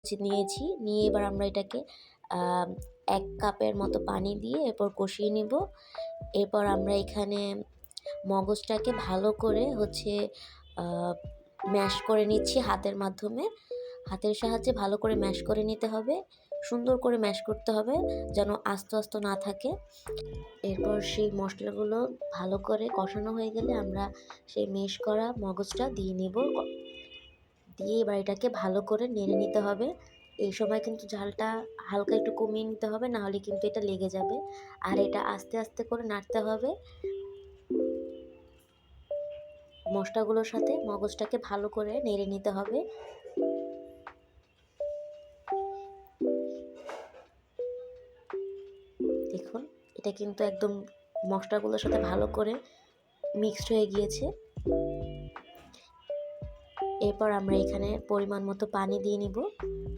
নিয়েছি, নিয়ে এবার আমরা এটাকে আ ১ কাপের মতো পানি দিয়ে এরপর কষিয়ে নিব। এরপর আমরা এখানে মগজটাকে ভালো করে আ ম্যাশ করে নিচ্ছি হাতের মাধ্যমে। হাতের সাহায্যে ভালো করে ম্যাশ করে নিতে হবে। সুন্দর করে ম্যাশ করতে হবে যেন আস্ত না থাকে। এরপর সেই মসলাগুলো ভালো করে কষানো হয়ে গেলে আমরা সেই মেশ করা মগজটা দিয়ে নিব। দিয়ে এবার এটাকে ভালো করে নেড়ে নিতে হবে। এই সময় কিন্তু ঝালটা হালকা একটু কমিয়ে নিতে হবে, না হলে কিন্তু এটা লেগে যাবে। আর এটা আস্তে করে নাড়তে হবে। মসলাগুলোর সাথে মগজটাকে ভালো করে নেড়ে নিতে হবে। দেখুন, এটা কিন্তু একদম মসলাগুলোর সাথে ভালো করে মিক্সড হয়ে গিয়েছে। এরপর আমরা এখানে পরিমাণ মতো পানি দিয়ে নিব।